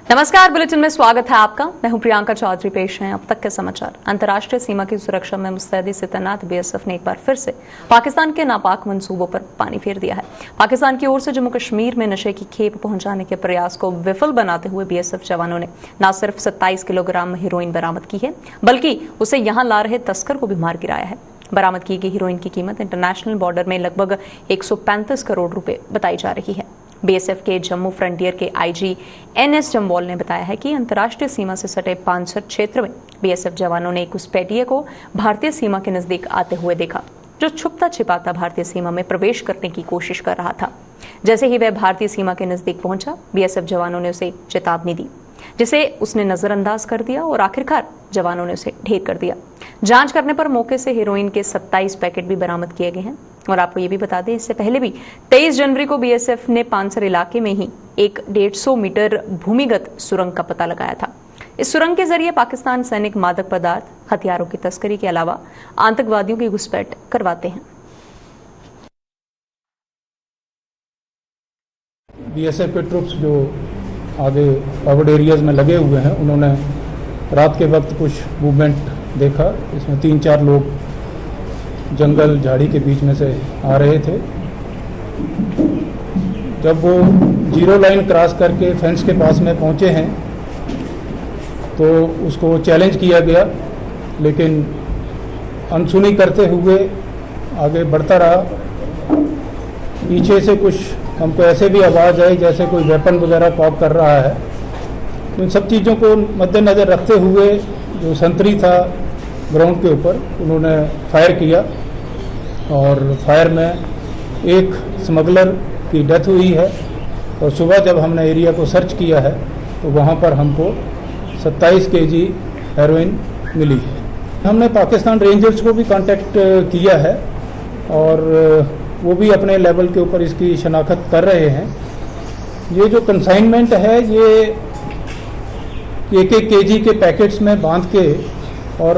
नमस्कार, बुलेटिन में स्वागत है आपका। मैं हूं प्रियंका चौधरी। पेश हैं अब तक के समाचार। अंतर्राष्ट्रीय सीमा की सुरक्षा में मुस्तैदी से तैनात बीएसएफ ने एक बार फिर से पाकिस्तान के नापाक मंसूबों पर पानी फेर दिया है। पाकिस्तान की ओर से जम्मू कश्मीर में नशे की खेप पहुंचाने के प्रयास को विफल बनाते हुए बीएसएफ जवानों ने न सिर्फ 27 किलोग्राम हेरोइन बरामद की है, बल्कि उसे यहां ला रहे तस्कर को भी मार गिराया है। बरामद की गई हेरोइन की कीमत इंटरनेशनल बॉर्डर में लगभग 135 करोड़ रुपए बताई जा रही है। बीएसएफ के जम्मू फ्रंटियर के आईजी एनएस जम्वाल ने बताया है कि अंतर्राष्ट्रीय सीमा से सटे पानसर क्षेत्र में बीएसएफ जवानों ने एक घुसपैठिए को भारतीय सीमा के नजदीक आते हुए देखा, जो छुपता छिपाता भारतीय सीमा में प्रवेश करने की कोशिश कर रहा था। जैसे ही वह भारतीय सीमा के नजदीक पहुंचा, बीएसएफ जवानों ने उसे चेतावनी दी, जिसे उसने नजरअंदाज कर दिया और आखिरकार जवानों ने उसे ढेर कर दिया। जांच करने पर मौके से हेरोइन के 27 पैकेट भी बरामद किए गए हैं। और आपको ये भी बता दें, इससे पहले भी 23 जनवरी को बीएसएफ ने पानसर इलाके में ही एक 150 मीटर भूमिगत सुरंग का पता लगाया था। इस सुरंग के जरिए पाकिस्तान सैनिक मादक पदार्थ, हथियारों की तस्करी के अलावा आतंकवादियों की घुसपैठ करवाते हैं। बीएसएफ के ट्रुप्स जो आगे कवर्ड एरियाज में लगे हुए हैं, उन्होंने रात के वक्त कुछ मूवमेंट देखा। इसमें 3-4 लोग जंगल झाड़ी के बीच में से आ रहे थे। जब वो जीरो लाइन क्रॉस करके फेंस के पास में पहुंचे हैं तो उसको चैलेंज किया गया, लेकिन अनसुनी करते हुए आगे बढ़ता रहा। पीछे से कुछ हमको ऐसे भी आवाज़ आई जैसे कोई वेपन वगैरह पॉप कर रहा है। तो इन सब चीज़ों को मद्देनज़र रखते हुए जो संतरी था ग्राउंड के ऊपर, उन्होंने फायर किया और फायर में एक स्मगलर की डेथ हुई है। और सुबह जब हमने एरिया को सर्च किया है तो वहाँ पर हमको 27 केजी हेरोइन मिली है। हमने पाकिस्तान रेंजर्स को भी कांटेक्ट किया है और वो भी अपने लेवल के ऊपर इसकी शनाख्त कर रहे हैं। ये जो कंसाइनमेंट है, ये एक केजी के पैकेट्स में बांध के और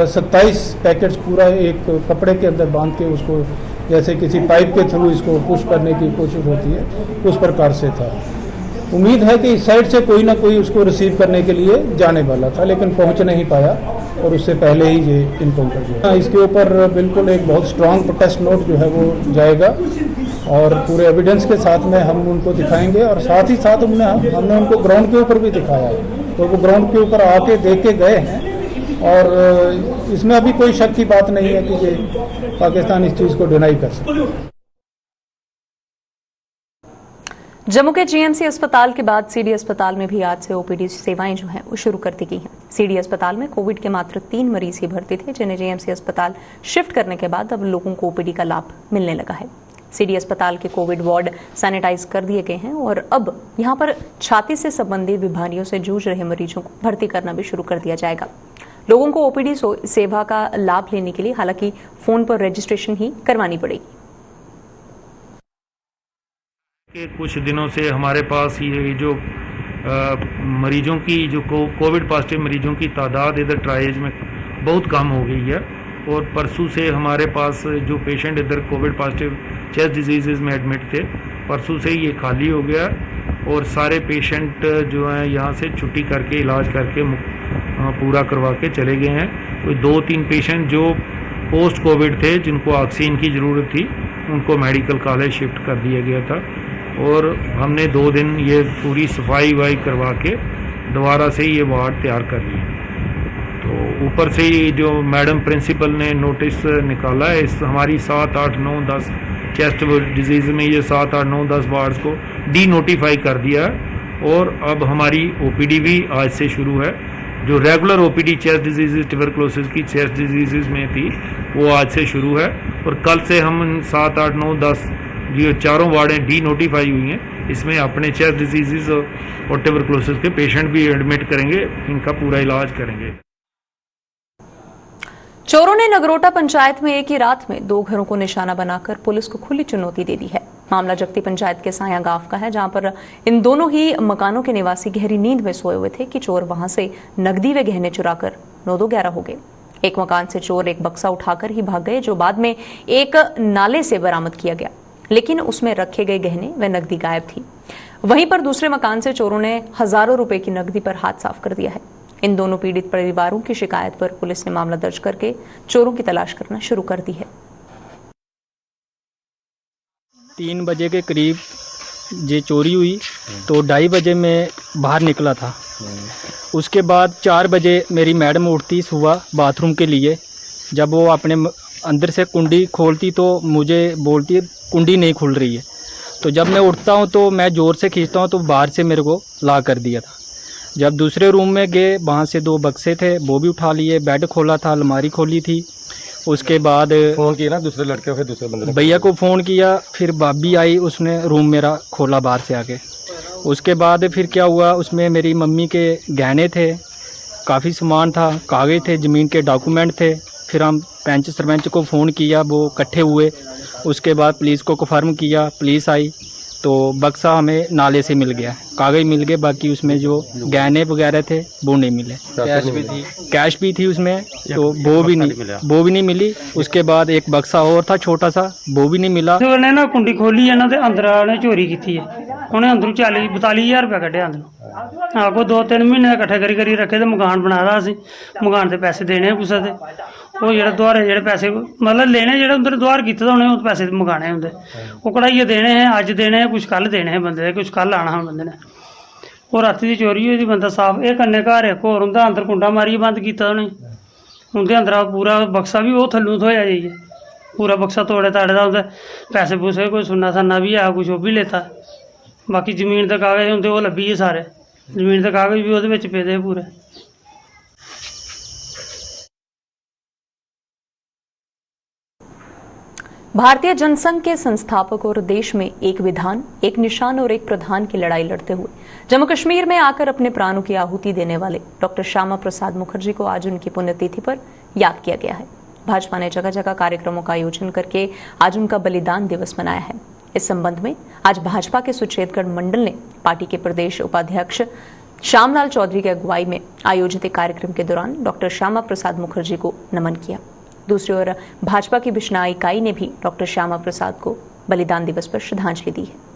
27 पैकेट्स पूरा एक कपड़े के अंदर बांध के उसको जैसे किसी पाइप के थ्रू इसको पुश करने की कोशिश होती है, उस प्रकार से था। उम्मीद है कि इस साइड से कोई ना कोई उसको रिसीव करने के लिए जाने वाला था, लेकिन पहुंच नहीं पाया और उससे पहले ही ये इनकाउंटर हुआ। इसके ऊपर बिल्कुल एक बहुत स्ट्रांग प्रोटेस्ट नोट जो है वो जाएगा और पूरे एविडेंस के साथ में हम उनको दिखाएंगे। और साथ ही साथ हमने उनको ग्राउंड के ऊपर भी दिखाया है, तो वो ग्राउंड के ऊपर आके देख के गए हैं और इसमें अभी कोई शक की बात नहीं है कि ये पाकिस्तान इस चीज़ को डिनाई कर सकता। जम्मू के जीएमसी अस्पताल के बाद सीडी अस्पताल में भी आज से ओपीडी सेवाएं जो हैं वो शुरू कर दी गई हैं। सीडी अस्पताल में कोविड के मात्र 3 मरीज ही भर्ती थे, जिन्हें जीएमसी अस्पताल शिफ्ट करने के बाद अब लोगों को ओपीडी का लाभ मिलने लगा है। सीडी अस्पताल के कोविड वार्ड सैनिटाइज कर दिए गए हैं और अब यहां पर छाती से संबंधित बीमारियों से जूझ रहे मरीजों को भर्ती करना भी शुरू कर दिया जाएगा। लोगों को ओपीडी सेवा का लाभ लेने के लिए हालांकि फोन पर रजिस्ट्रेशन ही करवानी पड़ेगी। कुछ दिनों से हमारे पास ये जो मरीजों की जो कोविड पॉजिटिव मरीजों की तादाद इधर ट्राइज में बहुत कम हो गई है और परसों से हमारे पास जो पेशेंट इधर कोविड पॉजिटिव चेस्ट डिजीज़ में एडमिट थे, परसों से ये खाली हो गया और सारे पेशेंट जो हैं यहाँ से छुट्टी करके इलाज करके पूरा करवा के चले गए हैं। तो 2-3 पेशेंट जो पोस्ट कोविड थे, जिनको ऑक्सीजन की ज़रूरत थी, उनको मेडिकल कॉलेज शिफ्ट कर दिया गया था और हमने 2 दिन ये पूरी सफाई करवा के दोबारा से ये वार्ड तैयार कर लिए। तो ऊपर से ही जो मैडम प्रिंसिपल ने नोटिस निकाला है, इस हमारी 7, 8, 9, 10 चेस्ट डिजीज़ में ये 7, 8, 9, 10 वार्ड्स को डी नोटिफाई कर दिया है और अब हमारी ओपीडी भी आज से शुरू है। जो regular OPD chest disease, tuberculosis की चेस्ट डिजीज़ में थी, वो आज से शुरू है और कल से हम 7, 8, 9, 10 जो चारों वार्डें डी नोटिफाई हुई हैं, इसमें अपने चेस्ट डिजीज़ और ट्यूबरकुलोसिस के पेशेंट भी एडमिट करेंगे, इनका पूरा इलाज करेंगे। चोरों ने नगरोटा पंचायत में एक ही रात में 2 घरों को निशाना बनाकर पुलिस को खुली चुनौती दे दी है। मामला जगती पंचायत के साया गांव का है, जहां पर इन दोनों ही मकानों के निवासी गहरी नींद में सोए हुए थे कि चोर वहां से नकदी व गहने चुराकर 9-2-11 हो गए। एक मकान से चोर एक बक्सा उठाकर ही भाग गए, जो बाद में एक नाले से बरामद किया गया, लेकिन उसमें रखे गए गहने व नकदी गायब थी। वहीं पर दूसरे मकान से चोरों ने हजारों रुपए की नकदी पर हाथ साफ कर दिया है। इन दोनों पीड़ित परिवारों की शिकायत पर पुलिस ने मामला दर्ज करके चोरों की तलाश करना शुरू कर दी है। 3 बजे के करीब ये चोरी हुई तो 2:30 बजे मैं बाहर निकला था। उसके बाद 4 बजे मेरी मैडम उठती सुबह बाथरूम के लिए। जब वो अपने अंदर से कुंडी खोलती तो मुझे बोलती कुंडी नहीं खुल रही है। तो जब मैं उठता हूँ तो मैं ज़ोर से खींचता हूँ तो बाहर से मेरे को लॉक कर दिया था। जब दूसरे रूम में गए वहाँ से 2 बक्से थे वो भी उठा लिए, बेड खोला था, अलमारी खोली थी। उसके बाद फ़ोन किया ना दूसरे लड़के, फिर दूसरे बंदे भैया को फ़ोन किया, फिर भाभी आई, उसने रूम मेरा खोला बाहर से आके। उसके बाद फिर क्या हुआ, उसमें मेरी मम्मी के गहने थे, काफ़ी सामान था, कागज़ थे, ज़मीन के डॉक्यूमेंट थे। फिर हम पंच सरपंच को फ़ोन किया, वो इकट्ठे हुए। उसके बाद पुलिस को कन्फर्म किया, पुलिस आई तो बक्सा हमें नाले से मिल गया, कागज़ मिल गए, बाकी उसमें जो गहने वगैरह थे वो नहीं मिले। कैश भी थी उसमें तो वो भी नहीं मिली। उसके बाद एक बक्सा और था छोटा सा, वो भी नहीं मिला। उन्हें ना कुंडी खोली है ना ते अंदर ने चोरी की है। उन्हें अंदरों 40-42 हज़ार रुपया कढ़िया अंदरों। हाँ, कोई 2-3 महीने इकट्ठे करी रखे तो मकान बनाया सी। मकान से पैसे देने कुसै दे, वो जेह्ड़े दुआरे जेह्ड़े पैसे मतलब लेने जेह्ड़े उंदे दुआर कीते ते उ'नें पैसे मकाने होंदे, वो कढ़ाइयै देने हैं, अज्ज देने हैं, कुछ कल देने हैं बंदे दे, कुछ कल आना हा बंदे ने। और राती दी चोरी होई दी, बंदा साफ। एह् कन्नै घर इक होर उं'दा अंदर कुंडा मारियै बंद कीता उ'नें। उं'दे अंदरा पूरा बक्सा भी ओह् थल्लों थ्होया जाइयै, पूरा बक्सा तोड़े ताड़े दा। उं'दे पैसे पूसे कोई सुन्ना सन्ना भी है, कुछ ओह् भी लेता। बाकी जमीन दे कागज़ उं'दे ओह् लब्भी गे सारे, जमीन दे कागज़ भी ओह्दे बिच पेदे हे पूरे। भारतीय जनसंघ के संस्थापक और देश में एक विधान, एक निशान और एक प्रधान की लड़ाई लड़ते हुए जम्मू कश्मीर में आकर अपने प्राणों की आहुति देने वाले डॉक्टर श्यामा प्रसाद मुखर्जी को आज उनकी पुण्यतिथि पर याद किया गया है। भाजपा ने जगह जगह कार्यक्रमों का आयोजन करके आज उनका बलिदान दिवस मनाया है। इस संबंध में आज भाजपा के सुचेतगढ़ मंडल ने पार्टी के प्रदेश उपाध्यक्ष श्यामलाल चौधरी की अगुवाई में आयोजित एक कार्यक्रम के दौरान डॉक्टर श्यामा प्रसाद मुखर्जी को नमन किया। दूसरी ओर भाजपा की बिश्नाई इकाई ने भी डॉक्टर श्यामा प्रसाद को बलिदान दिवस पर श्रद्धांजलि दी है।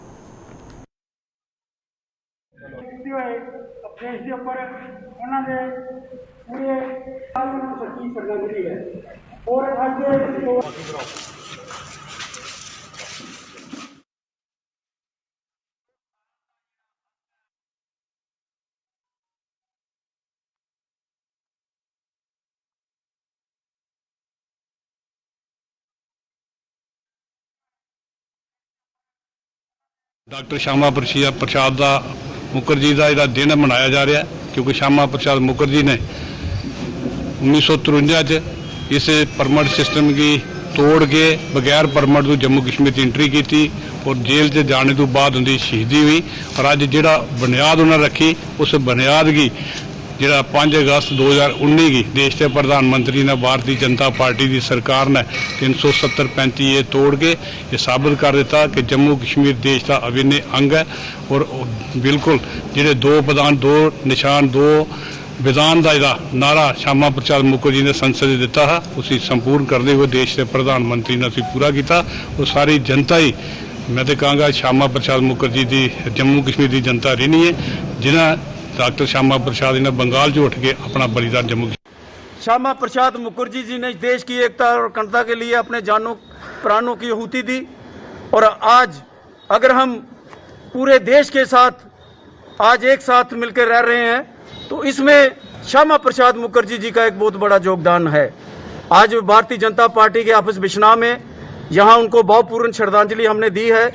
डॉक्टर श्यामा प्रसाद मुखर्जी का जो दिन मनाया जा रहा है, क्योंकि श्यामा प्रसाद मुखर्जी ने 1953 इस परमिट सिस्टम की तोड़ के बगैर परमिट तो जम्मू कश्मीर एंट्री की थी और जेल से जाने तो बाद उनकी शहीदी हुई। और अज जो बुनियाद उन्होंने रखी, उस बुनियाद की जो 5 अगस्त 2019 की देश के प्रधानमंत्री ने भारतीय जनता पार्टी की सरकार ने 370-35 ये तोड़ के ये साबित कर दिता कि जम्मू कश्मीर देश का अभिन्न अंग है। और बिल्कुल जो 2 प्रधान 2 निशान 2 विधान का जो नारा श्यामा प्रसाद मुखर्जी ने संसद में दिता है, उसी संपूर्ण करते हुए देश के प्रधानमंत्री ने पूरा किया। और सारी जनता ही, मैं तो कहूँगा श्यामा प्रसाद मुखर्जी की जम्मू कश्मीर की जनता रहनी है, जिन्हें डॉक्टर श्यामा प्रसाद ने बंगाल जो उठ के अपना बलिदान जम्मू। श्यामा प्रसाद मुखर्जी जी ने देश की एकता और अखंडता के लिए अपने जानों प्राणों की आहुति दी। और आज अगर हम पूरे देश के साथ आज एक साथ मिलकर रह रहे हैं तो इसमें श्यामा प्रसाद मुखर्जी जी का एक बहुत बड़ा योगदान है। आज भारतीय जनता पार्टी के ऑफिस बिश्नाह में यहाँ उनको भावपूर्ण श्रद्धांजलि हमने दी है।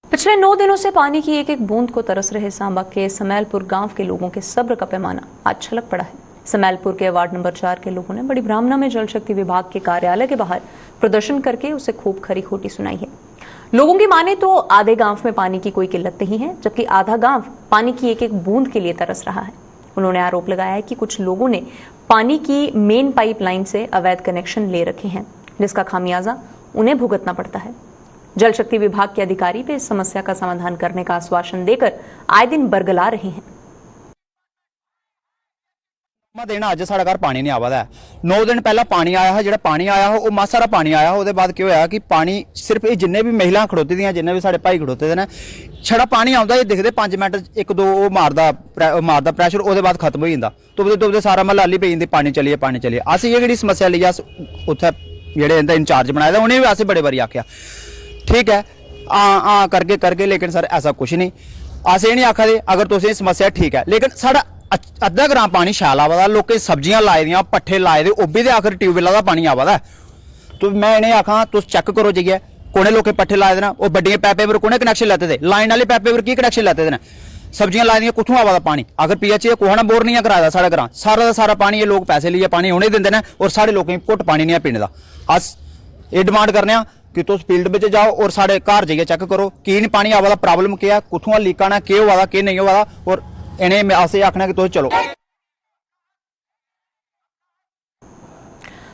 पिछले 9 दिनों से पानी की एक एक बूंद को तरस रहे सांबा के समैलपुर गांव के लोगों के सब्र का पैमाना आज छलक पड़ा है। समैलपुर के वार्ड नंबर 4 के लोगों ने बड़ी ब्राह्मणा में जल शक्ति विभाग के कार्यालय के बाहर प्रदर्शन करके उसे खूब खरी खोटी सुनाई है। लोगों की माने तो आधे गांव में पानी की कोई किल्लत नहीं है, जबकि आधा गांव पानी की एक एक बूंद के लिए तरस रहा है। उन्होंने आरोप लगाया है कि कुछ लोगों ने पानी की मेन पाइपलाइन से अवैध कनेक्शन ले रखे हैं, जिसका खामियाजा उन्हें भुगतना पड़ता है। जल शक्ति विभाग के अधिकारी भी इस समस्या का समाधान करने का आश्वासन देकर आए दिन बरगला रहे हैं। दिन अज साढ़े घर पानी नहीं आवा दा है। 9 दिन पहला पानी आया है, जो पानी आया हो वो मासा सारा पानी आया हो। बाद क्या होया कि पानी सिर्फ ये जिन्ने भी महिला खड़ोती दियां, जिन्ने भी साढ़े भाई खड़ोते ने, छड़ा पानी आउंदा, ये दिखदे 5 मिनट 1-2 वो मारदा प्रैशर, उसदे बाद खत्म हो जांदा। तुबदे सारा महल्ला हल्ली पई जांदी, पानी चलिए। अस ये जेहड़ी समस्या लेई अस उत्थे जेहड़े इंदा इंचार्ज बनाए दा उन्हें भी असें बड़े बारी आख्या, ठीक है करके लेकिन सर ऐसा कुछ नहीं। अस ये नहीं आखा दे अगर तुसें समस्या ठीक है, लेकिन साढ़ा अद्धा ग्रां पानी शैल आवा दा, लोकें सब्जियां लाई दियां, पट्ठे लाए दे, ओह् बी ते आखिर ट्यूबवैल्ला दा पानी आवा दा। तो मैं इन्हें आखां तुस चेक करो जाइए, कोने लोकें पट्ठे लाए दे ना, ओह् बड्डियां पैपें पर कोने कनैक्शन लैते दे, लाइन आह्ले पैपें पर की कनैक्शन लैते दे न, सब्जियां लाई दियां, कुत्थों आवा दा पानी? अगर PH कुसै ने बोर नहीं कराया साढ़े ग्रां, सारा दा सारा पानी ये लोग पैसे लेइयै पानी उ'नें दिंदे ने, और साढ़े लोकें घुट्ट पानी नहीं पीने दा। अस ये डिमांड करने कि तुस फील्ड में जाओ और साढ़े घर जाइए चेक करो की नहीं पानी आवा दा, प्रॉब्लम क्या है, कुत्थों लीक आना, केह् होआ दा, केह् नहीं होआ दा, और इन्हें अस आखना कि तुस चलो।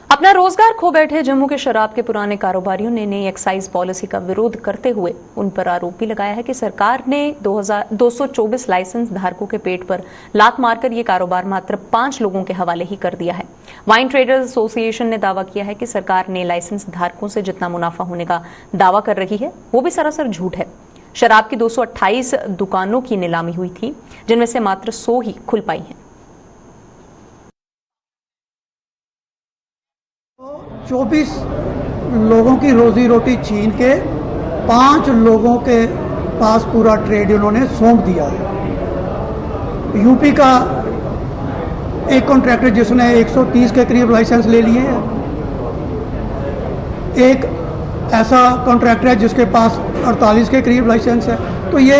अपना रोजगार खो बैठे जम्मू के शराब के पुराने कारोबारियों ने नई एक्साइज पॉलिसी का विरोध करते हुए उन पर आरोप भी लगाया है कि सरकार ने 224 लाइसेंस धारकों के पेट पर लात मारकर ये कारोबार मात्र 5 लोगों के हवाले ही कर दिया है। वाइन ट्रेडर्स एसोसिएशन ने दावा किया है कि सरकार ने लाइसेंस धारकों से जितना मुनाफा होने का दावा कर रही है वो भी सरासर झूठ है। शराब की 228 दुकानों की नीलामी हुई थी, जिनमें से मात्र 100 ही खुल पाई हैं। 24 लोगों की रोजी रोटी छीन के 5 लोगों के पास पूरा ट्रेड उन्होंने सौंप दिया है। यूपी का एक कॉन्ट्रैक्टर जिसने 130 के करीब लाइसेंस ले लिए हैं, एक ऐसा कॉन्ट्रैक्टर है जिसके पास 48 के करीब लाइसेंस है। तो ये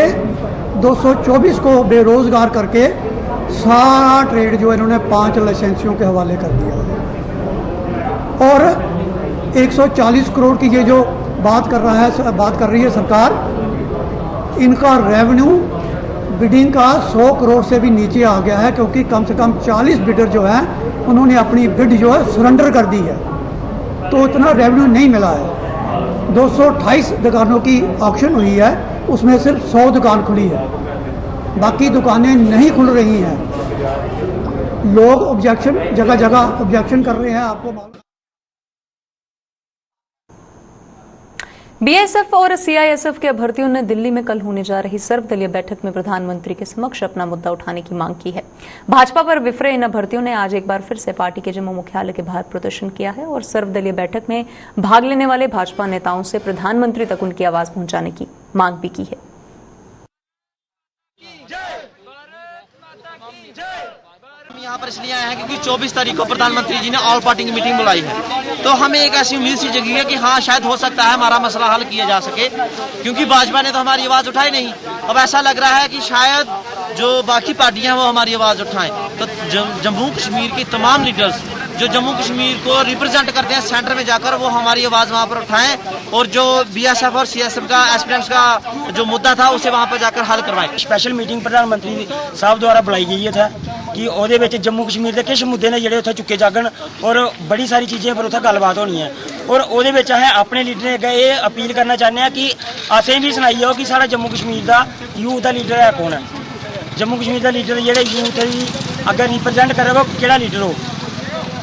224 को बेरोजगार करके सारा ट्रेड जो इन्होंने 5 लाइसेंसियों के हवाले कर दिया है। और 140 करोड़ की ये जो बात कर रही है सरकार, इनका रेवेन्यू बिडिंग का 100 करोड़ से भी नीचे आ गया है, क्योंकि कम से कम 40 बिडर जो है उन्होंने अपनी बिड जो है सरेंडर कर दी है, तो इतना रेवेन्यू नहीं मिला है। 228 दुकानों की ऑक्शन हुई है, उसमें सिर्फ 100 दुकान खुली है, बाकी दुकानें नहीं खुल रही हैं। लोग ऑब्जेक्शन जगह जगह ऑब्जेक्शन कर रहे हैं। आपको मालूम बीएसएफ और सीआईएसएफ के अभ्यर्थियों ने दिल्ली में कल होने जा रही सर्वदलीय बैठक में प्रधानमंत्री के समक्ष अपना मुद्दा उठाने की मांग की है। भाजपा पर विफरे इन अभ्यर्थियों ने आज एक बार फिर से पार्टी के जम्मू मुख्यालय के बाहर प्रदर्शन किया है और सर्वदलीय बैठक में भाग लेने वाले भाजपा नेताओं से प्रधानमंत्री तक उनकी आवाज पहुंचाने की मांग भी की है। यहाँ पर इसलिए आए हैं क्योंकि 24 तारीख को प्रधानमंत्री जी ने ऑल पार्टी की मीटिंग बुलाई है, तो हमें एक ऐसी उम्मीद सी जगी है कि हाँ शायद हो सकता है हमारा मसला हल किया जा सके, क्योंकि भाजपा ने तो हमारी आवाज उठाई नहीं। अब ऐसा लग रहा है कि शायद जो बाकी पार्टियां हैं वो हमारी आवाज उठाएं। तो जम्मू कश्मीर के तमाम लीडर्स जो जम्मू कश्मीर को रिप्रेजेंट करते हैं सेंटर में जाकर, वो हमारी आवाज वहाँ पर उठाएं और जो बीएसएफ और सीएसएफ का एस्पिरेंट्स का जो मुद्दा था उसे वहाँ पर जाकर हल करवाएं। स्पेशल मीटिंग प्रधानमंत्री साहब द्वारा बुलाई गई है कि ਉਹਦੇ ਵਿੱਚ जम्मू कश्मीर के किश मुद्दे ने ਜਿਹੜੇ ਉੱਥੇ ਚੁੱਕੇ ਜਾਗਣ और बड़ी सारी चीज़ें पर ਉੱਥੇ ਗੱਲਬਾਤ होनी है। और ਉਹਦੇ ਵਿੱਚ ਅਸੀਂ ਆਪਣੇ ਲੀਡਰ ਨੇ ਅੱਗੇ ਇਹ ਅਪੀਲ ਕਰਨਾ ਚਾਹੁੰਦੇ ਹਾਂ कि ਅਸੀਂ ਵੀ ਸੁਣਾਈਓ कि ਸਾਡਾ जम्मू कश्मीर ਦਾ ਯੂਥ ਦਾ ਲੀਡਰ ਹੈ ਕੌਣ ਹੈ। जम्मू कश्मीर ਦਾ ਲੀਡਰ ਜਿਹੜੇ ਯੂਥ ਦੀ ਅੱਗੇ ਰਿਪਰੈਜ਼ੈਂਟ ਕਰੇਗਾ ਕਿਹੜਾ ਲੀਡਰ ਹੋ।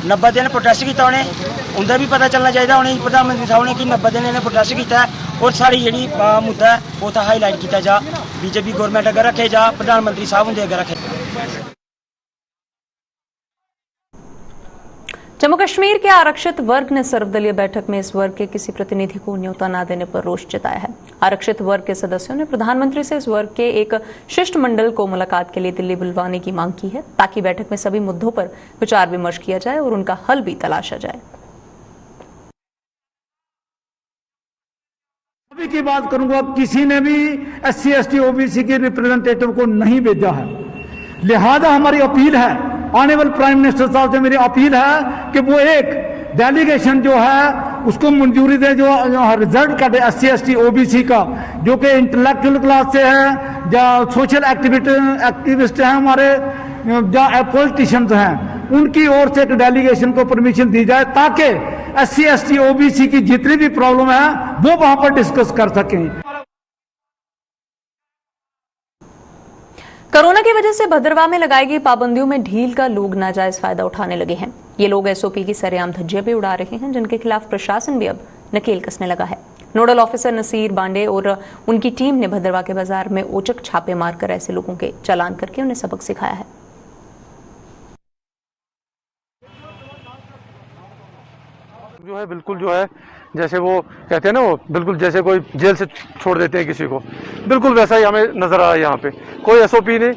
90 दिन प्रोटेस्ट किया उन्हें उनका भी पता चलना चाहिए उन्हें प्रधानमंत्री साहब ने कि 90 दिन इन्हें प्रोटेस्ट किया और सारी जी मुद्दा है वो तो हाईलाइट किया जा, बीजेपी गौरमेंट अगर रखे जा, प्रधानमंत्री साहब उनके अगर रखे। जम्मू कश्मीर के आरक्षित वर्ग ने सर्वदलीय बैठक में इस वर्ग के किसी प्रतिनिधि को न्योता न देने पर रोष जताया है। आरक्षित वर्ग के सदस्यों ने प्रधानमंत्री से इस वर्ग के एक शिष्टमंडल को मुलाकात के लिए दिल्ली बुलवाने की मांग की है, ताकि बैठक में सभी मुद्दों पर विचार विमर्श किया जाए और उनका हल भी तलाशा जाए। अभी की बात करूंगा, किसी ने भी SC ST OBC के रिप्रेजेंटेटिव को नहीं भेजा है, लिहाजा हमारी अपील है, ऑनरेबल प्राइम मिनिस्टर साहब से मेरी अपील है कि वो एक डेलीगेशन जो है उसको मंजूरी दे, जो रिजल्ट का SC ST OBC का, जो कि इंटेलेक्चुअल क्लास से है या सोशल एक्टिविस्ट हैं हमारे या पॉलिटिशियंस हैं, उनकी ओर से एक डेलीगेशन को परमिशन दी जाए ताकि SC ST OBC की जितनी भी प्रॉब्लम है वो वहां पर डिस्कस कर सकें। कोरोना की वजह से भद्रवाह में लगाई गई पाबंदियों में ढील का लोग नाजायज फायदा उठाने लगे हैं। ये लोग एसओपी की सरेआम धज्जियां भी उड़ा रहे हैं, जिनके खिलाफ प्रशासन भी अब नकेल कसने लगा है। नोडल ऑफिसर नसीर बांडे और उनकी टीम ने भद्रवाह के बाजार में औचक छापे मारकर ऐसे लोगों के चालान करके उन्हें सबक सिखाया है। जो है बिल्कुल जो है जैसे वो कहते हैं ना, वो बिल्कुल जैसे कोई जेल से छोड़ देते हैं किसी को, बिल्कुल वैसा ही हमें नजर आ रहा है। यहाँ पे कोई एसओपी नहीं,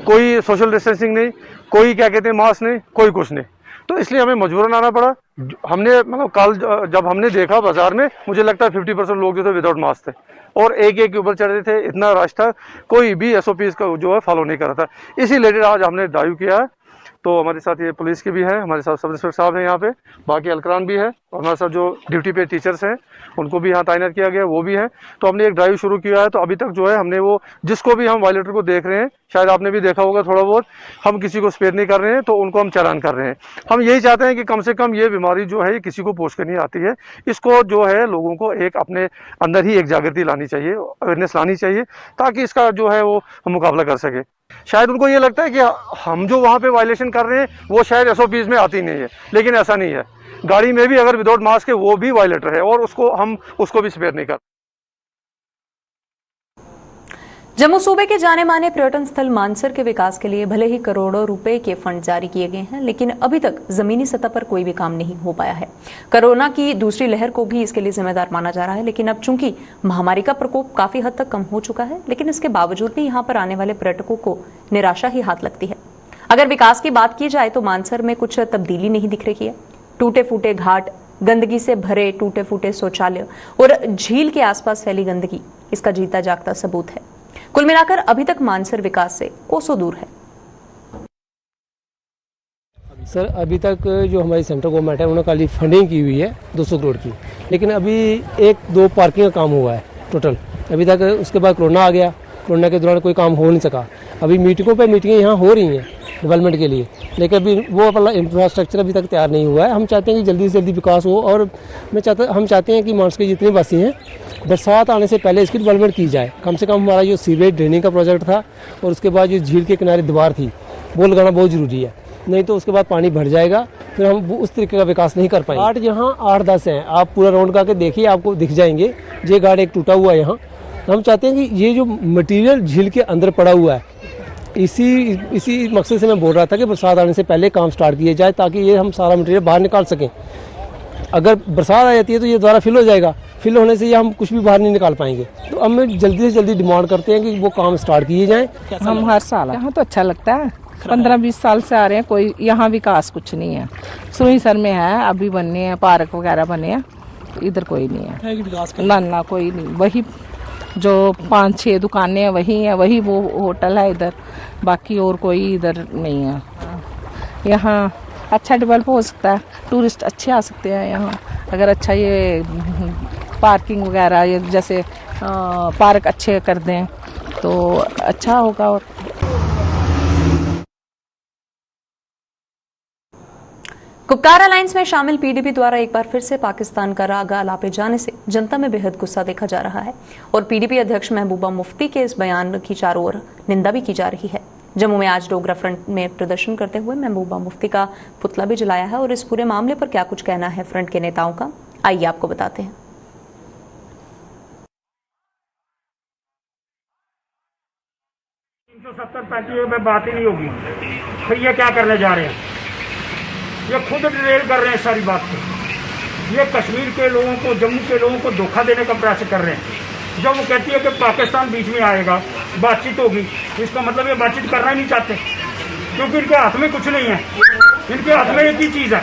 कोई सोशल डिस्टेंसिंग नहीं, कोई क्या कहते हैं मास्क नहीं, कोई कुछ नहीं। तो इसलिए हमें मजबूरन आना पड़ा। हमने मतलब कल जब हमने देखा बाजार में, मुझे लगता है 50% लोग जो थे विदाउट मास्क थे और एक के ऊपर चढ़ रहे थे। इतना रश था, कोई भी एसओपी का जो है फॉलो नहीं कर रहा था। इसी रिलेटेड आज हमने ड्राइव किया है। तो हमारे साथ ये पुलिस की भी है, हमारे साथ सब इंस्पेक्टर साहब हैं यहाँ पे, बाकी अलकरान भी है और हमारे साथ जो ड्यूटी पे टीचर्स हैं उनको भी यहाँ तैनात किया गया, वो भी है। तो हमने एक ड्राइव शुरू किया है। तो अभी तक जो है हमने वो जिसको भी हम वायलेटर को देख रहे हैं, शायद आपने भी देखा होगा थोड़ा बहुत, हम किसी को स्पेयर नहीं कर रहे हैं, तो उनको हम चालान कर रहे हैं। हम यही चाहते हैं कि कम से कम ये बीमारी जो है ये किसी को पोष कर नहीं आती है। इसको जो है लोगों को एक अपने अंदर ही एक जागृति लानी चाहिए, अवेयरनेस लानी चाहिए, ताकि इसका जो है वो मुकाबला कर सके। शायद उनको ये लगता है कि हम जो वहाँ पे वायलेशन कर रहे हैं वो शायद एसओपीज में आती नहीं है, लेकिन ऐसा नहीं है। गाड़ी में भी अगर विदाउट मास्क है वो भी वायलेटर है और हम उसको भी स्पेयर नहीं कर। जम्मू सूबे के जाने माने पर्यटन स्थल मानसर के विकास के लिए भले ही करोड़ों रुपए के फंड जारी किए गए हैं, लेकिन अभी तक जमीनी सतह पर कोई भी काम नहीं हो पाया है। कोरोना की दूसरी लहर को भी इसके लिए जिम्मेदार माना जा रहा है, लेकिन अब चूंकि महामारी का प्रकोप काफी हद तक कम हो चुका है, लेकिन इसके बावजूद भी यहाँ पर आने वाले पर्यटकों को निराशा ही हाथ लगती है। अगर विकास की बात की जाए तो मानसर में कुछ तब्दीली नहीं दिख रही है। टूटे फूटे घाट, गंदगी से भरे टूटे फूटे शौचालय और झील के आसपास फैली गंदगी इसका जीता जागता सबूत है। कुल मिलाकर अभी तक मानसर विकास से कोसों दूर है। सर अभी तक जो हमारी सेंट्रल गवर्नमेंट है उन्होंने खाली फंडिंग की हुई है 200 करोड़ की, लेकिन अभी 1-2 पार्किंग का काम हुआ है टोटल अभी तक। उसके बाद कोरोना आ गया, कोरोना के दौरान कोई काम हो नहीं सका। अभी मीटिंगें यहाँ हो रही हैं डेवलपमेंट के लिए, लेकिन अभी वो वाला इंफ्रास्ट्रक्चर अभी तक तैयार नहीं हुआ है। हम चाहते हैं कि जल्दी से जल्दी विकास हो और हम चाहते हैं कि मानसर के जितने वासी हैं बरसात आने से पहले इसकी डेवलपमेंट की जाए। कम से कम हमारा जो सीवेज ड्रेनिंग का प्रोजेक्ट था और उसके बाद जो झील के किनारे दीवार थी वो लगाना बहुत ज़रूरी है, नहीं तो उसके बाद पानी भर जाएगा, फिर हम उस तरीके का विकास नहीं कर पाएंगे। घाट यहाँ 8-10 हैं, आप पूरा राउंड करके देखिए आपको दिख जाएंगे। ये घाट एक टूटा हुआ है यहाँ। हम चाहते हैं कि ये जो मटीरियल झील के अंदर पड़ा हुआ है, इसी मकसद से मैं बोल रहा था कि बरसात आने से पहले काम स्टार्ट किया जाए, ताकि ये हम सारा मटीरियल बाहर निकाल सकें। अगर बरसात आ जाती है तो ये दोबारा फिल हो जाएगा, फिल होने से ये हम कुछ भी बाहर नहीं निकाल पाएंगे। तो हम जल्दी से जल्दी डिमांड करते हैं कि वो काम स्टार्ट किए जाएँ। हम हर साल यहाँ तो अच्छा लगता है, 15-20 साल से आ रहे हैं, कोई यहाँ विकास कुछ नहीं है। सुईसर में है, अभी बनने हैं, पार्क वगैरह बने हैं, इधर कोई नहीं है, ना कोई नहीं। वही जो 5-6 दुकानें हैं वही हैं, वही वो होटल है इधर, बाकी और कोई इधर नहीं है। यहाँ अच्छा डेवलप हो सकता है, टूरिस्ट अच्छे आ सकते हैं यहाँ अगर अच्छा ये पार्किंग वगैरह ये जैसे पार्क अच्छे कर दें तो अच्छा होगा। और कुपकार अलायंस में शामिल पीडीपी द्वारा एक बार फिर से पाकिस्तान का रागा लापे जाने से जनता में बेहद गुस्सा देखा जा रहा है और पीडीपी अध्यक्ष महबूबा मुफ्ती के इस बयान की चारों ओर निंदा भी की जा रही है। जम्मू में आज डोगरा फ्रंट में प्रदर्शन करते हुए महबूबा मुफ्ती का पुतला भी जलाया है और इस पूरे मामले पर क्या कुछ कहना है फ्रंट के नेताओं का, आइए आपको बताते हैं। 370-35 में बात ही नहीं होगी, फिर ये क्या करने जा रहे हैं? ये खुद डिटेल कर रहे हैं सारी बात को। ये कश्मीर के लोगों को, जम्मू के लोगों को धोखा देने का प्रयास कर रहे हैं। जब वो कहती है कि पाकिस्तान बीच में आएगा, बातचीत होगी, इसका मतलब ये बातचीत करना ही नहीं चाहते, क्योंकि इनके हाथ में कुछ नहीं है। इनके हाथ में एक ही चीज़ है,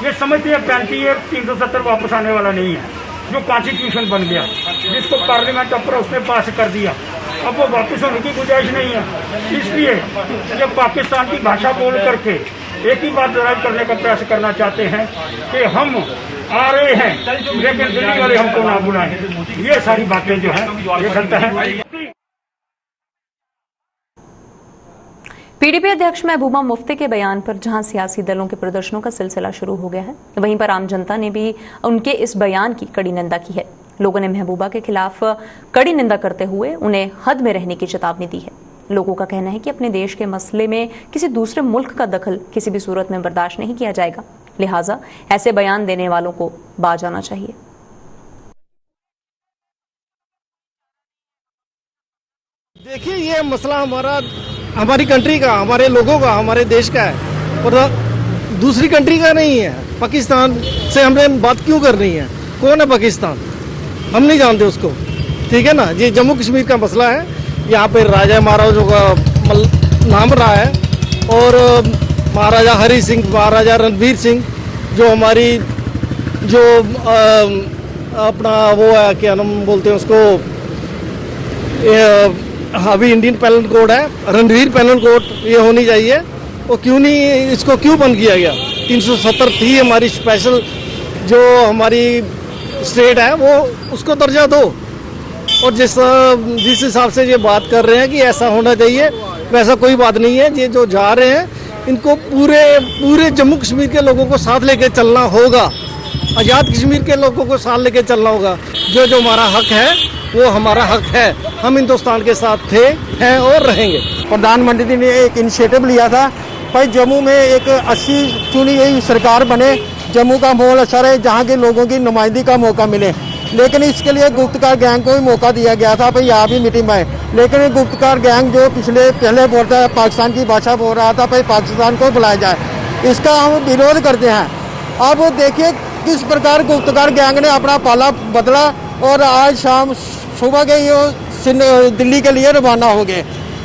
ये समझते हैं 370 वापस आने वाला नहीं है, जो कॉन्स्टिट्यूशन बन गया, जिसको पार्लियामेंट अपर उसने पास कर दिया, अब वो वापस होने की गुंजाइश नहीं है। इसलिए ये पाकिस्तान की भाषा बोल करके एक ही बात ड्राइव करने का प्रयास करना चाहते हैं कि हम आ रहे हैं, लेकिन दिल्ली वाले हमको ना बुलाएं। ये सारी बातें जो है ये गलत है। पीडीपी अध्यक्ष महबूबा मुफ्ती के बयान पर जहां सियासी दलों के प्रदर्शनों का सिलसिला शुरू हो गया है, वहीं पर आम जनता ने भी उनके इस बयान की कड़ी निंदा की है। लोगों ने महबूबा के खिलाफ कड़ी निंदा करते हुए उन्हें हद में रहने की चेतावनी दी है। लोगों का कहना है कि अपने देश के मसले में किसी दूसरे मुल्क का दखल किसी भी सूरत में बर्दाश्त नहीं किया जाएगा, लिहाजा ऐसे बयान देने वालों को बाज आना चाहिए। देखिए, ये मसला हमारी कंट्री का, हमारे लोगों का, हमारे देश का है और दूसरी कंट्री का नहीं है। पाकिस्तान से हमने बात क्यों करनी है? कौन है पाकिस्तान? हम नहीं जानते उसको, ठीक है ना। ये जम्मू कश्मीर का मसला है। यहाँ पे राजा महाराजों का नाम रहा है और महाराजा हरि सिंह, महाराजा रणवीर सिंह, जो हमारी जो अपना वो है, क्या नाम बोलते हैं उसको, अभी इंडियन पेनल कोड है, रणवीर पेनल कोड ये होनी चाहिए। वो क्यों नहीं, इसको क्यों बंद किया गया? 370 थी हमारी स्पेशल, जो हमारी स्टेट है, वो उसको दर्जा दो। और जिस हिसाब से ये बात कर रहे हैं कि ऐसा होना चाहिए, वैसा कोई बात नहीं है। ये जो जा रहे हैं, इनको पूरे जम्मू कश्मीर के लोगों को साथ लेके चलना होगा, आज़ाद कश्मीर के लोगों को साथ लेके चलना होगा। जो हमारा हक है वो हमारा हक है। हम हिंदुस्तान के साथ थे, हैं और रहेंगे। प्रधानमंत्री ने एक इनिशिएटिव लिया था, भाई जम्मू में एक अच्छी चुनी गई सरकार बने, जम्मू का माहौल अच्छा रहे, जहाँ के लोगों की नुमाइंदगी का मौका मिले। लेकिन इसके लिए गुप्तकार गैंग को भी मौका दिया गया था, भाई यहाँ भी मीटिंग आए। लेकिन गुप्तकार गैंग जो पहले बोलता है, पाकिस्तान की भाषा बोल रहा था, भाई पाकिस्तान को बुलाया जाए। इसका हम विरोध करते हैं। अब देखिए किस प्रकार गुप्तकार गैंग ने अपना पाला बदला और आज शाम सुबह के ये दिल्ली के लिए रवाना हो गए।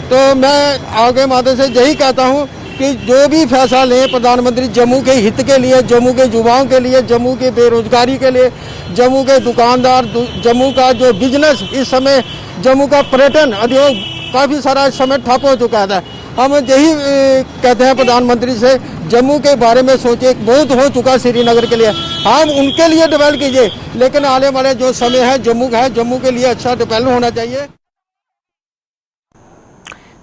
तो मैं आगे माध्यम से यही कहता हूँ कि जो भी फैसला लें प्रधानमंत्री, जम्मू के हित के लिए, जम्मू के युवाओं के लिए, जम्मू के बेरोजगारी के लिए, जम्मू के दुकानदार, जम्मू का जो बिजनेस, इस समय जम्मू का पर्यटन उद्योग काफ़ी सारा इस समय ठप हो चुका था। हम यही कहते हैं प्रधानमंत्री से, जम्मू के बारे में सोचे, बहुत हो चुका श्रीनगर के लिए, हम उनके लिए डेवलप कीजिए। लेकिन आने वाले जो समय है जम्मू का है, जम्मू के लिए अच्छा डेवलप होना चाहिए।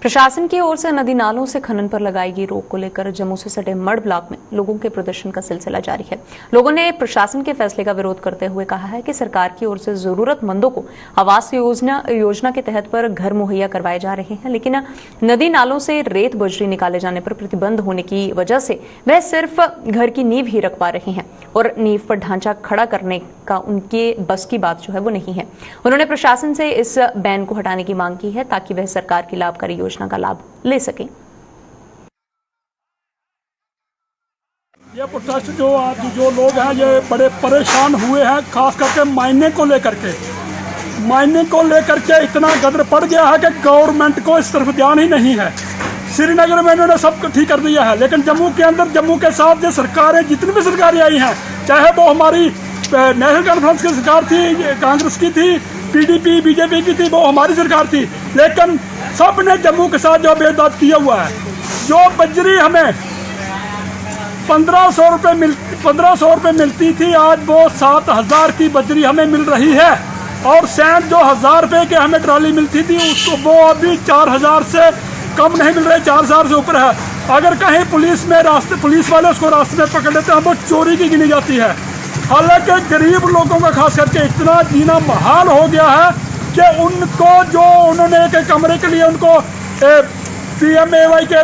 प्रशासन की ओर से नदी नालों से खनन पर लगाई गई रोक को लेकर जम्मू से सटे मढ़ ब्लॉक में लोगों के प्रदर्शन का सिलसिला जारी है। लोगों ने प्रशासन के फैसले का विरोध करते हुए कहा है कि सरकार की ओर से जरूरतमंदों को आवास योजना के तहत पर घर मुहैया करवाए जा रहे हैं, लेकिन नदी नालों से रेत बजरी निकाले जाने पर प्रतिबंध होने की वजह से वह सिर्फ घर की नींव ही रख पा रहे हैं और नींव पर ढांचा खड़ा करने का उनके बस की बात जो है वो नहीं है। उन्होंने प्रशासन से इस बैन को हटाने की मांग की है ताकि वह सरकार की लाभकारी योजना का लाभ ले सकें। ये प्रोटेस्ट जो आज जो लोग हैं ये बड़े परेशान हुए हैं, खास करके मायने को लेकर के इतना गदर पड़ गया है कि गवर्नमेंट को इस तरफ ध्यान ही नहीं है। श्रीनगर में इन्होंने सब ठीक कर दिया है, लेकिन जम्मू के अंदर, जम्मू के साथ जो सरकारें, जितनी भी सरकारें आई हैं, चाहे वो हमारी नेशनल कॉन्फ्रेंस की सरकार थी, कांग्रेस की थी, पीडीपी बीजेपी की थी, वो हमारी सरकार थी, लेकिन सब ने जम्मू के साथ जो भेदभाव किया हुआ है। जो बजरी हमें 1500 रुपये मिलती थी, आज वो 7000 की बजरी हमें मिल रही है। और सैंड जो 1000 रुपये के हमें ट्राली मिलती थी, उसको वो अभी 4000 से कम नहीं मिल रहे, 4000 से ऊपर है। अगर कहीं पुलिस वाले उसको रास्ते में पकड़ लेते हैं, वो चोरी की गिनी जाती है। हालांकि गरीब लोगों का खास करके इतना जीना महाल हो गया है कि उनको जो उन्होंने एक कमरे के लिए उनको PMAY के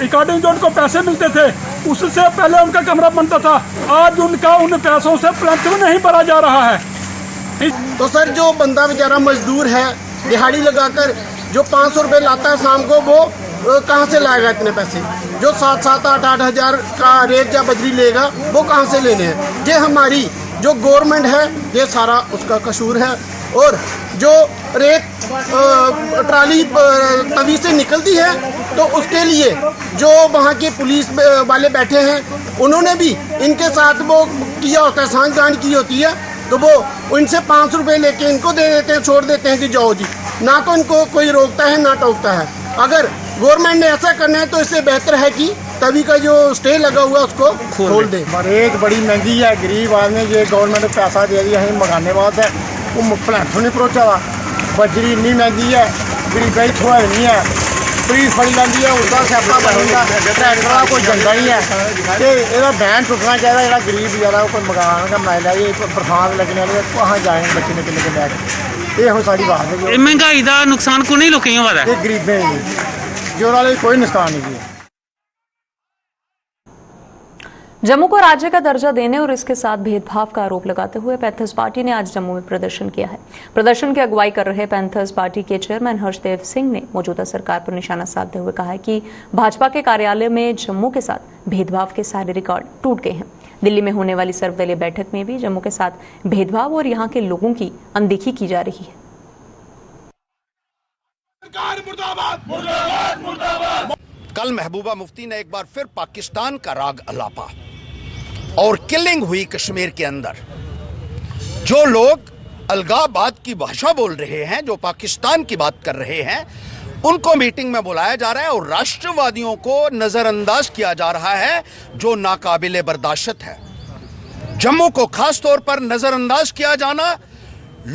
अकॉर्डिंग जो उनको पैसे मिलते थे, उससे पहले उनका कमरा बनता था। आज उनका उन पैसों से प्लंथ नहीं भरा जा रहा है। तो सर जो बंदा बेचारा मजदूर है, दिहाड़ी लगाकर जो 500 रुपये लाता है शाम को, वो कहाँ से लाएगा इतने पैसे? जो 7-7, 8-8 हज़ार का रेत या बजरी लेगा, वो कहाँ से लेने हैं? ये हमारी जो गवर्नमेंट है, ये सारा उसका कसूर है। और जो रेत ट्राली तवी से निकलती है, तो उसके लिए जो वहाँ के पुलिस वाले बैठे हैं, उन्होंने भी इनके साथ वो किया होता है, सांठगांठ की होती है, तो वो इनसे 500 रुपये लेके इनको दे देते हैं, छोड़ देते हैं कि जाओ जी। ना तो इनको कोई रोकता है ना टोकता है। अगर गवर्नमेंट ने ऐसा करना है तो इससे बेहतर है कि तभी का जो स्टे लगा हुआ है उसको खोल दे। रेत बड़ी महंगी है, गरीब आदमी ये गवर्नमेंट पैसा दे दिया है मंगाने बाद है, वो प्लांटों नहीं पहुँचा हुआ। बजरी इन्नी महंगी है, गरीबाई थोड़ा नहीं है, पुलिस फड़ी लैंदी है, उसका स्यापा बनेगा, ट्रैक्टर वाला कोई जंगा नहीं है। तो यदा बैन टुटना चाहिए, जो गरीब बेचारा कोई मकान का बनाया, ये बरसात लगने वाली, कहाँ जाएंगे बच्चे निकल के बैठ। ਇਹੋ ਸਾਡੀ ਬਾਤ ਹੈ ਇਹ ਮਹਿੰਗਾਈ ਦਾ ਨੁਕਸਾਨ ਕੋਨੇ ਲੋਕਾਂ ਨੂੰ ਹੋਦਾ ਇਹ ਗਰੀਬਾਂ ਨੂੰ ਜੋਰਾਂ ਵਾਲੇ ਕੋਈ ਨੁਕਸਾਨ नहीं है। जम्मू को राज्य का दर्जा देने और इसके साथ भेदभाव का आरोप लगाते हुए पैंथर्स पार्टी ने आज जम्मू में प्रदर्शन किया है। प्रदर्शन की अगुवाई कर रहे पैंथर्स पार्टी के चेयरमैन हर्षदेव सिंह ने मौजूदा सरकार पर निशाना साधते हुए कहा है कि भाजपा के कार्यालय में जम्मू के साथ भेदभाव के सारे रिकॉर्ड टूट गए हैं। दिल्ली में होने वाली सर्वदलीय बैठक में भी जम्मू के साथ भेदभाव और यहाँ के लोगों की अनदेखी की जा रही है। कल महबूबा मुफ्ती ने एक बार फिर पाकिस्तान का राग अलापा और किलिंग हुई कश्मीर के अंदर। जो लोग अलगाबाद की भाषा बोल रहे हैं, जो पाकिस्तान की बात कर रहे हैं, उनको मीटिंग में बुलाया जा रहा है और राष्ट्रवादियों को नजरअंदाज किया जा रहा है, जो नाकाबिले बर्दाश्त है। जम्मू को खास तौर पर नजरअंदाज किया जाना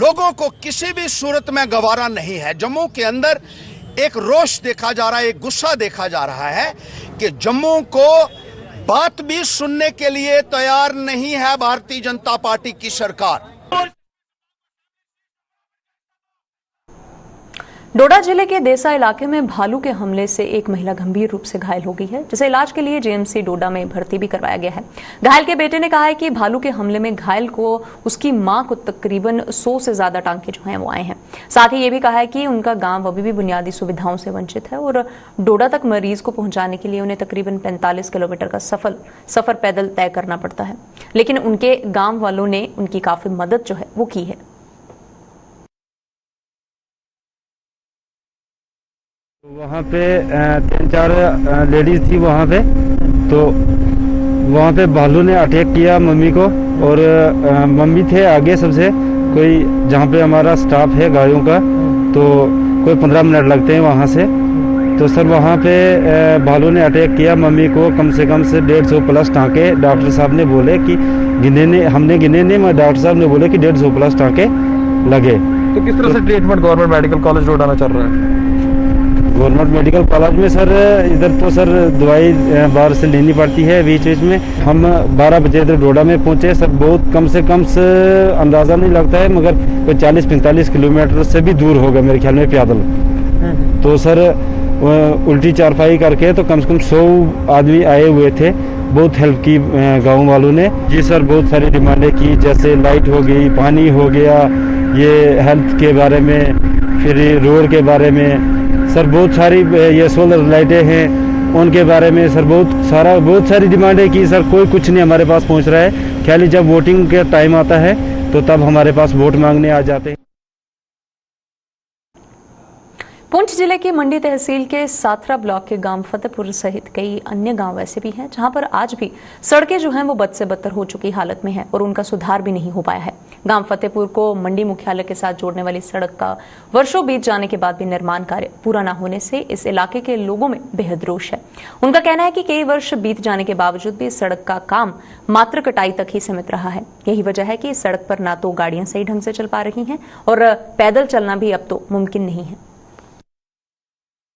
लोगों को किसी भी सूरत में गवारा नहीं है। जम्मू के अंदर एक रोष देखा जा रहा है, एक गुस्सा देखा जा रहा है कि जम्मू को बात भी सुनने के लिए तैयार नहीं है भारतीय जनता पार्टी की सरकार। डोडा जिले के देसा इलाके में भालू के हमले से एक महिला गंभीर रूप से घायल हो गई है, जिसे इलाज के लिए जेएमसी डोडा में भर्ती भी करवाया गया है। घायल के बेटे ने कहा है कि भालू के हमले में घायल को उसकी मां को तकरीबन 100 से ज्यादा टांके जो हैं वो आए हैं। साथ ही ये भी कहा है कि उनका गांव अभी भी बुनियादी सुविधाओं से वंचित है और डोडा तक मरीज को पहुंचाने के लिए उन्हें तकरीबन 45 किलोमीटर का सफर पैदल तय करना पड़ता है, लेकिन उनके गाँव वालों ने उनकी काफी मदद जो है वो की है। वहाँ पे 3-4 लेडीज थी वहाँ पे, तो वहाँ पे भालू ने अटैक किया मम्मी को और मम्मी थे आगे सबसे, कोई जहाँ पे हमारा स्टाफ है गायों का, तो कोई 15 मिनट लगते हैं वहाँ से। तो सर वहाँ पे भालू ने अटैक किया मम्मी को, कम से 150 प्लस टाँके डॉक्टर साहब ने बोले कि हमने गिने नहीं, मगर डॉक्टर साहब ने बोले कि 150 प्लस टाँके लगे। तो किस तरह से ट्रीटमेंट गवर्नमेंट मेडिकल कॉलेज डोडा में चल रहा है? गवर्नमेंट मेडिकल कॉलेज में सर इधर तो सर दवाई बाहर से लेनी पड़ती है बीच बीच में। हम 12 बजे इधर डोडा में पहुंचे सर, बहुत कम से अंदाज़ा नहीं लगता है, मगर कोई 40-45 किलोमीटर से भी दूर होगा मेरे ख्याल में पैदल। तो सर उल्टी चारपाई करके तो कम से कम 100 आदमी आए हुए थे, बहुत हेल्प की गाँव वालों ने। जी सर बहुत सारी डिमांडें की, जैसे लाइट हो गई, पानी हो गया, ये हेल्थ के बारे में, फिर रोड के बारे में सर, बहुत सारी ये सोलर लाइटें हैं उनके बारे में सर बहुत सारी डिमांडें की सर। कोई कुछ नहीं हमारे पास पहुंच रहा है, खाली जब वोटिंग का टाइम आता है तो तब हमारे पास वोट मांगने आ जाते हैं। पुंछ जिले की मंडी तहसील के साथरा ब्लॉक के गांव फतेहपुर सहित कई अन्य गांव ऐसे भी हैं जहां पर आज भी सड़कें जो हैं वो बद से बदतर हो चुकी हालत में है और उनका सुधार भी नहीं हो पाया है। गांव फतेहपुर को मंडी मुख्यालय के साथ जोड़ने वाली सड़क का वर्षों बीत जाने के बाद भी निर्माण कार्य पूरा न होने से इस इलाके के लोगों में बेहद रोष है। उनका कहना है कि कई वर्ष बीत जाने के बावजूद भी इस सड़क का काम मात्र कटाई तक ही सीमित रहा है। यही वजह है कि इस सड़क पर ना तो गाड़ियां सही ढंग से चल पा रही हैं और पैदल चलना भी अब तो मुमकिन नहीं है।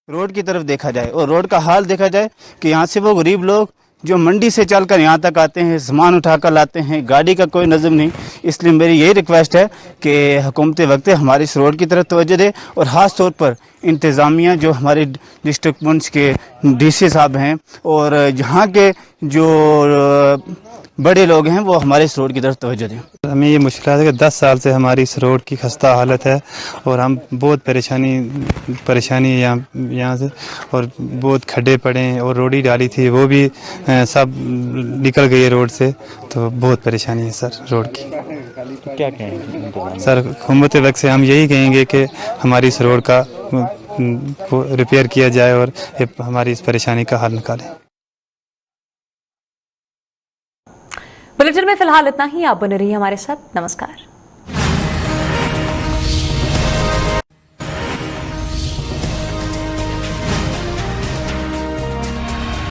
रोड की तरफ देखा जाए और रोड का हाल देखा जाए कि यहाँ से वो गरीब लोग जो मंडी से चलकर यहाँ तक आते हैं, सामान उठाकर लाते हैं, गाड़ी का कोई नज़म नहीं। इसलिए मेरी यही रिक्वेस्ट है कि हुकूमत वक्त हमारी इस रोड की तरफ तवज्जो दे और ख़ास तौर पर इंतज़ामिया जो हमारे डिस्ट्रिक्ट पुंछ के डीसी साहब हैं और यहाँ के जो बड़े लोग हैं वो हमारे इस रोड की तरफ तवज्जो दें। हमें ये मुश्किल है कि 10 साल से हमारी इस रोड की खस्ता हालत है और हम बहुत परेशानी यहाँ से, और बहुत खड्डे पड़े हैं और रोड ही डाली थी वो भी सब निकल गई है रोड से, तो बहुत परेशानी है सर रोड की। तो क्या कहेंगे सर हुकूमत वक्त से हम यही कहेंगे कि हमारी इस रोड का रिपेयर किया जाए और हमारी इस परेशानी का हल निकालें। बुलेटिन में फिलहाल इतना ही। आप बने रहिए हमारे साथ। नमस्कार।